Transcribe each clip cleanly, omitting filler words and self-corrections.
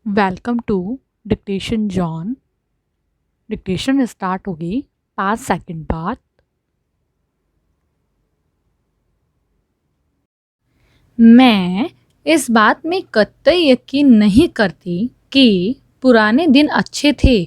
Welcome to dictation zone. Dictation start होगी 5 second बाद। मैं इस बात में कतई यकीन नहीं करती कि पुराने दिन अच्छे थे।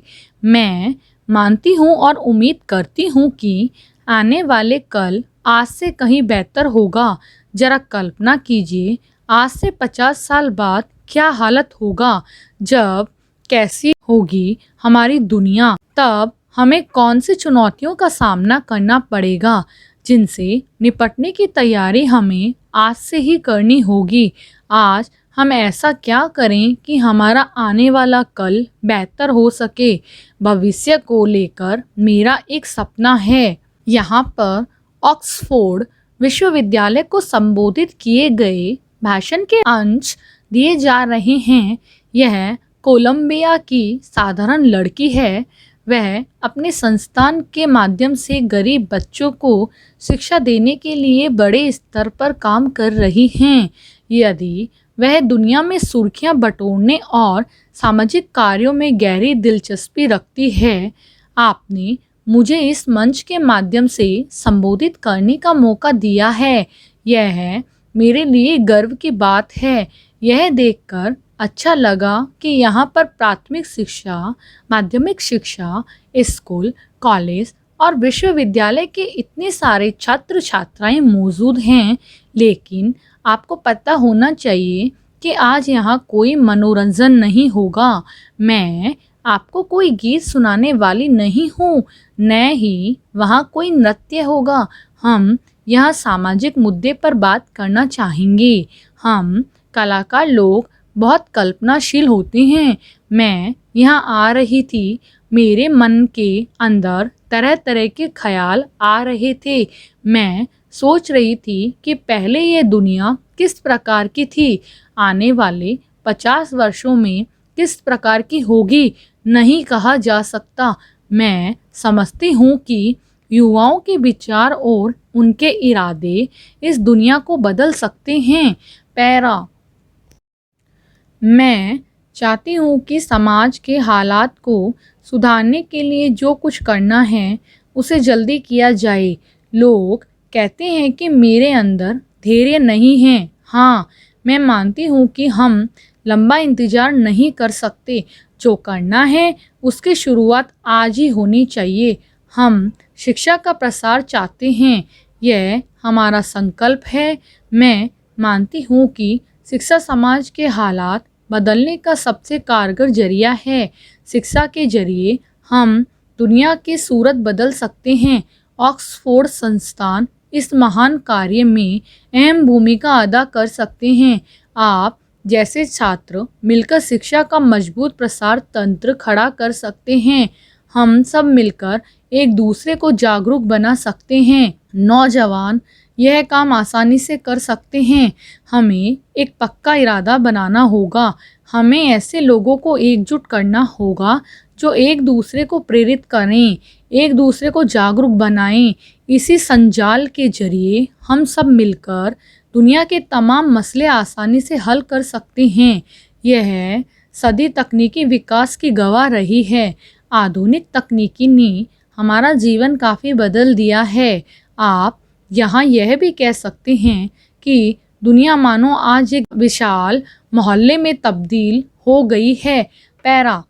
मैं मानती हूँ और उम्मीद करती हूँ कि आने वाले कल आज से कहीं बेहतर होगा। जरा कल्पना कीजिए, आज से 50 साल बाद क्या हालत होगा, जब कैसी होगी हमारी दुनिया, तब हमें कौन सी चुनौतियों का सामना करना पड़ेगा, जिनसे निपटने की तैयारी हमें आज से ही करनी होगी। आज हम ऐसा क्या करें कि हमारा आने वाला कल बेहतर हो सके। भविष्य को लेकर मेरा एक सपना है। यहाँ पर ऑक्सफोर्ड विश्वविद्यालय को संबोधित किए गए भाषण के अंश दिए जा रहे हैं। यह कोलंबिया की साधारण लड़की है। वह अपने संस्थान के माध्यम से गरीब बच्चों को शिक्षा देने के लिए बड़े स्तर पर काम कर रही हैं। यदि वह दुनिया में सुर्खियां बटोरने और सामाजिक कार्यों में गहरी दिलचस्पी रखती है, आपने मुझे इस मंच के माध्यम से संबोधित करने का मौका दिया है। यह मेरे लिए गर्व की बात है। यह देखकर अच्छा लगा कि यहाँ पर प्राथमिक शिक्षा, माध्यमिक शिक्षा, स्कूल, कॉलेज और विश्वविद्यालय के इतने सारे छात्र छात्राएं मौजूद हैं। लेकिन आपको पता होना चाहिए कि आज यहाँ कोई मनोरंजन नहीं होगा। मैं आपको कोई गीत सुनाने वाली नहीं हूँ, न ही वहाँ कोई नृत्य होगा। हम यहाँ सामाजिक मुद्दे पर बात करना चाहेंगे। हम कलाकार लोग बहुत कल्पनाशील होते हैं। मैं यहाँ आ रही थी, मेरे मन के अंदर तरह तरह के ख्याल आ रहे थे। मैं सोच रही थी कि पहले ये दुनिया किस प्रकार की थी, आने वाले 50 वर्षों में किस प्रकार की होगी, नहीं कहा जा सकता। मैं समझती हूँ कि युवाओं के विचार और उनके इरादे इस दुनिया को बदल सकते हैं। पैरा, मैं चाहती हूँ कि समाज के हालात को सुधारने के लिए जो कुछ करना है उसे जल्दी किया जाए। लोग कहते हैं कि मेरे अंदर धैर्य नहीं है। हाँ, मैं मानती हूँ कि हम लंबा इंतज़ार नहीं कर सकते। जो करना है उसकी शुरुआत आज ही होनी चाहिए। हम शिक्षा का प्रसार चाहते हैं, यह हमारा संकल्प है। मैं मानती हूँ कि शिक्षा समाज के हालात बदलने का सबसे कारगर जरिया है। शिक्षा के जरिए हम दुनिया की सूरत बदल सकते हैं। ऑक्सफोर्ड संस्थान इस महान कार्य में अहम भूमिका अदा कर सकते हैं। आप जैसे छात्र मिलकर शिक्षा का मजबूत प्रसार तंत्र खड़ा कर सकते हैं। हम सब मिलकर एक दूसरे को जागरूक बना सकते हैं। नौजवान यह काम आसानी से कर सकते हैं। हमें एक पक्का इरादा बनाना होगा। हमें ऐसे लोगों को एकजुट करना होगा जो एक दूसरे को प्रेरित करें, एक दूसरे को जागरूक बनाएं। इसी संजाल के जरिए हम सब मिलकर दुनिया के तमाम मसले आसानी से हल कर सकते हैं। यह सदी तकनीकी विकास की गवाह रही है। आधुनिक तकनीकी ने हमारा जीवन काफ़ी बदल दिया है। आप यहाँ यह भी कह सकते हैं कि दुनिया मानो आज एक विशाल मोहल्ले में तब्दील हो गई है। पैरा,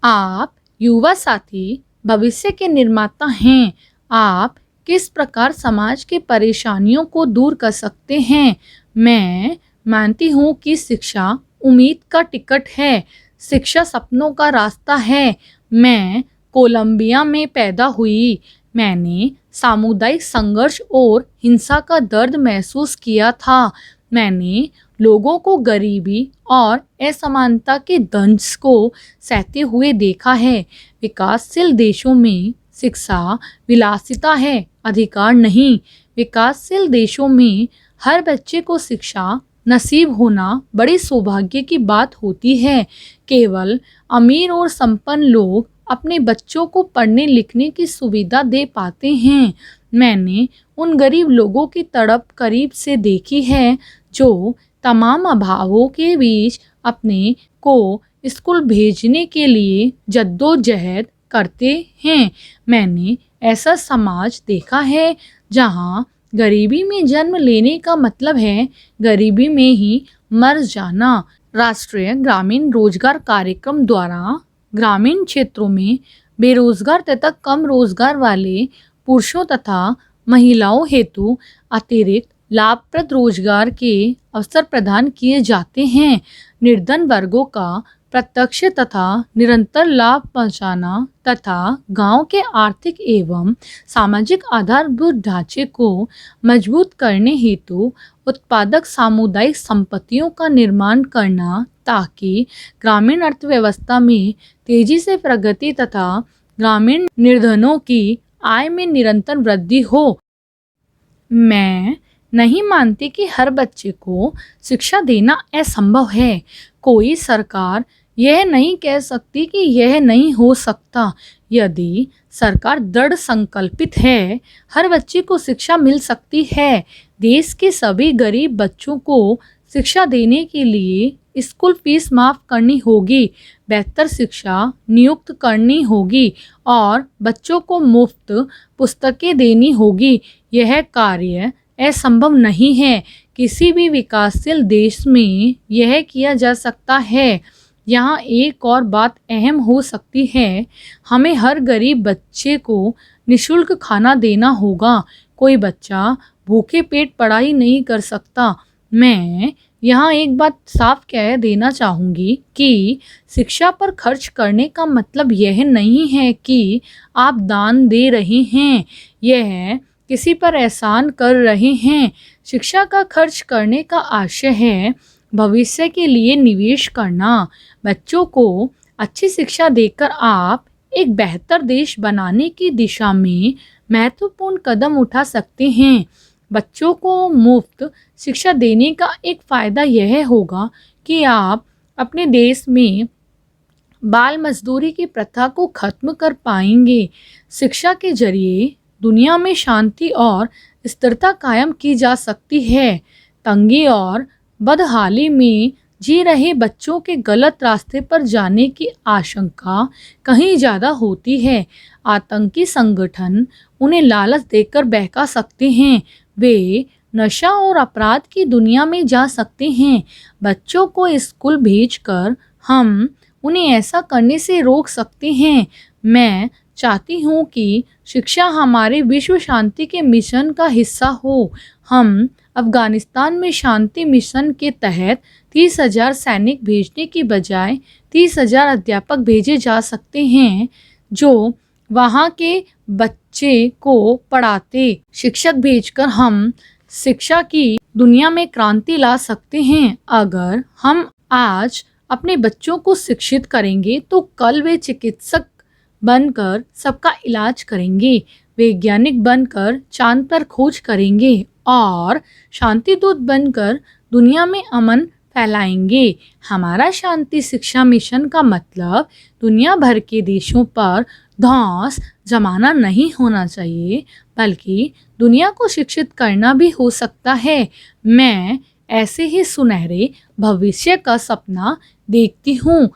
आप युवा साथी भविष्य के निर्माता हैं। आप किस प्रकार समाज के परेशानियों को दूर कर सकते हैं। मैं मानती हूँ कि शिक्षा उम्मीद का टिकट है। शिक्षा सपनों का रास्ता है। मैं कोलंबिया में पैदा हुई। मैंने सामुदायिक संघर्ष और हिंसा का दर्द महसूस किया था। मैंने लोगों को गरीबी और असमानता के दंश को सहते हुए देखा है। विकासशील देशों में शिक्षा विलासिता है, अधिकार नहीं। विकासशील देशों में हर बच्चे को शिक्षा नसीब होना बड़ी सौभाग्य की बात होती है। केवल अमीर और संपन्न लोग अपने बच्चों को पढ़ने लिखने की सुविधा दे पाते हैं। मैंने उन गरीब लोगों की तड़प करीब से देखी है जो तमाम अभावों के बीच अपने को स्कूल भेजने के लिए जद्दोजहद करते हैं। मैंने ऐसा समाज देखा है जहाँ गरीबी में जन्म लेने का मतलब है गरीबी में ही मर जाना। राष्ट्रीय ग्रामीण रोजगार कार्यक्रम द्वारा ग्रामीण क्षेत्रों में बेरोजगार तथा कम रोजगार वाले पुरुषों तथा महिलाओं हेतु अतिरिक्त लाभप्रद रोजगार के अवसर प्रदान किए जाते हैं। निर्धन वर्गों का प्रत्यक्ष तथा निरंतर लाभ पहुंचाना तथा गांव के आर्थिक एवं सामाजिक आधारभूत ढांचे को मजबूत करने हेतु उत्पादक सामुदायिक संपत्तियों का निर्माण करना ताकि ग्रामीण अर्थव्यवस्था में तेजी से प्रगति तथा ग्रामीण निर्धनों की आय में निरंतर वृद्धि हो। मैं नहीं मानती कि हर बच्चे को शिक्षा देना असंभव है। कोई सरकार यह नहीं कह सकती कि यह नहीं हो सकता। यदि सरकार दृढ़ संकल्पित है, हर बच्चे को शिक्षा मिल सकती है। देश के सभी गरीब बच्चों को शिक्षा देने के लिए स्कूल फीस माफ़ करनी होगी, बेहतर शिक्षा नियुक्त करनी होगी और बच्चों को मुफ्त पुस्तकें देनी होगी। यह कार्य असंभव नहीं है। किसी भी विकासशील देश में यह किया जा सकता है। यहाँ एक और बात अहम हो सकती है, हमें हर गरीब बच्चे को निःशुल्क खाना देना होगा। कोई बच्चा भूखे पेट पढ़ाई नहीं कर सकता। मैं यहाँ एक बात साफ कह देना चाहूँगी कि शिक्षा पर खर्च करने का मतलब यह नहीं है कि आप दान दे रहे हैं, यह किसी पर एहसान कर रहे हैं। शिक्षा का खर्च करने का आशय है भविष्य के लिए निवेश करना। बच्चों को अच्छी शिक्षा देकर आप एक बेहतर देश बनाने की दिशा में महत्वपूर्ण कदम उठा सकते हैं। बच्चों को मुफ्त शिक्षा देने का एक फ़ायदा यह होगा कि आप अपने देश में बाल मजदूरी की प्रथा को खत्म कर पाएंगे। शिक्षा के जरिए दुनिया में शांति और स्थिरता कायम की जा सकती है। तंगी और बदहाली में जी रहे बच्चों के गलत रास्ते पर जाने की आशंका कहीं ज़्यादा होती है। आतंकी संगठन उन्हें लालच देकर बहका सकते हैं। वे नशा और अपराध की दुनिया में जा सकते हैं। बच्चों को स्कूल भेजकर हम उन्हें ऐसा करने से रोक सकते हैं। मैं चाहती हूँ कि शिक्षा हमारे विश्व शांति के मिशन का हिस्सा हो। हम अफ़गानिस्तान में शांति मिशन के तहत 30,000 सैनिक भेजने की बजाय 30,000 अध्यापक भेजे जा सकते हैं जो वहाँ के बच्चे को पढ़ाते। शिक्षक भेजकर हम शिक्षा की दुनिया में क्रांति ला सकते हैं। अगर हम आज अपने बच्चों को शिक्षित करेंगे तो कल वे चिकित्सक बनकर सबका इलाज करेंगे, वैज्ञानिक बनकर चांद पर खोज करेंगे और शांति दूत बनकर दुनिया में अमन फैलाएंगे। हमारा शांति शिक्षा मिशन का मतलब दुनिया भर के देशों पर धौंस जमाना नहीं होना चाहिए, बल्कि दुनिया को शिक्षित करना भी हो सकता है। मैं ऐसे ही सुनहरे भविष्य का सपना देखती हूँ